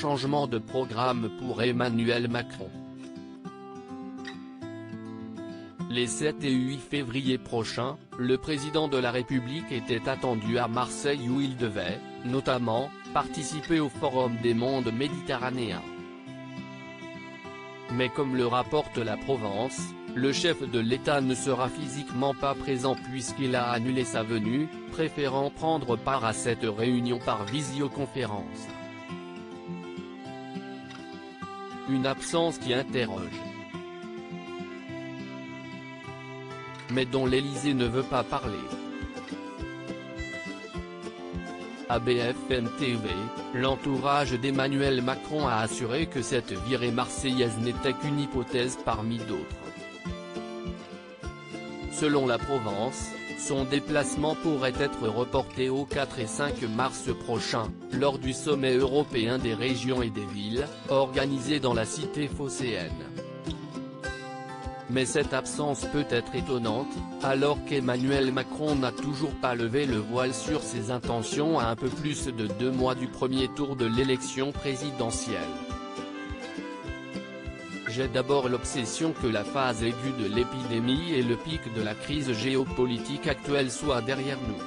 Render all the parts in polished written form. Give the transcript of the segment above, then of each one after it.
changement de programme pour Emmanuel Macron. Les 7 et 8 février prochains, le président de la République était attendu à Marseille où il devait, notamment, participer au Forum des mondes méditerranéens. Mais comme le rapporte la Provence, le chef de l'État ne sera physiquement pas présent puisqu'il a annulé sa venue, préférant prendre part à cette réunion par visioconférence. Une absence qui interroge, mais dont l'Élysée ne veut pas parler. À BFM TV, l'entourage d'Emmanuel Macron a assuré que cette virée marseillaise n'était qu'une hypothèse parmi d'autres. Selon la Provence, son déplacement pourrait être reporté au 4 et 5 mars prochain, lors du sommet européen des régions et des villes, organisé dans la cité phocéenne. Mais cette absence peut être étonnante, alors qu'Emmanuel Macron n'a toujours pas levé le voile sur ses intentions à un peu plus de 2 mois du premier tour de l'élection présidentielle. J'ai d'abord l'obsession que la phase aiguë de l'épidémie et le pic de la crise géopolitique actuelle soient derrière nous.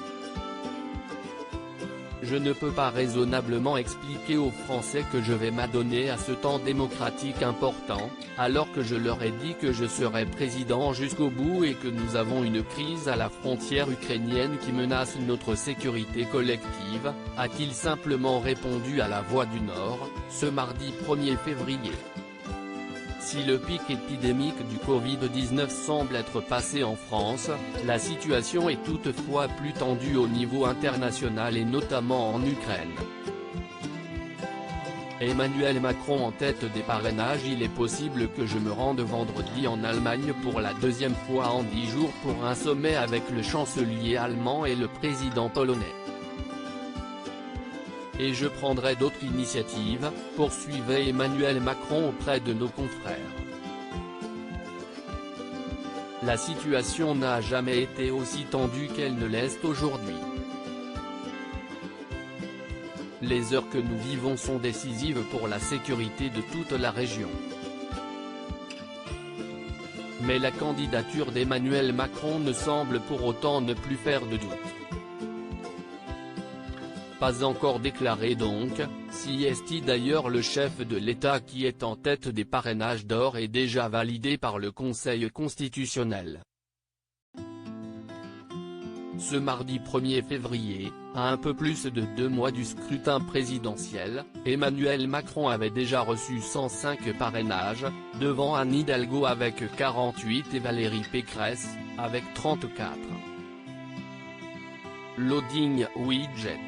Je ne peux pas raisonnablement expliquer aux Français que je vais m'adonner à ce temps démocratique important, alors que je leur ai dit que je serai président jusqu'au bout et que nous avons une crise à la frontière ukrainienne qui menace notre sécurité collective, a-t-il simplement répondu à La Voix du Nord, ce mardi 1er février. Si le pic épidémique du Covid-19 semble être passé en France, la situation est toutefois plus tendue au niveau international et notamment en Ukraine. Emmanuel Macron en tête des parrainages. Il est possible que je me rende vendredi en Allemagne pour la 2e fois en 10 jours pour un sommet avec le chancelier allemand et le président polonais. Et je prendrai d'autres initiatives, poursuivait Emmanuel Macron auprès de nos confrères. La situation n'a jamais été aussi tendue qu'elle ne l'est aujourd'hui. Les heures que nous vivons sont décisives pour la sécurité de toute la région. Mais la candidature d'Emmanuel Macron ne semble pour autant ne plus faire de doute. Pas encore déclaré donc, si est-il d'ailleurs le chef de l'État qui est en tête des parrainages d'or et déjà validé par le Conseil constitutionnel. Ce mardi 1er février, à un peu plus de 2 mois du scrutin présidentiel, Emmanuel Macron avait déjà reçu 105 parrainages, devant Anne Hidalgo avec 48 et Valérie Pécresse, avec 34. Loading widget.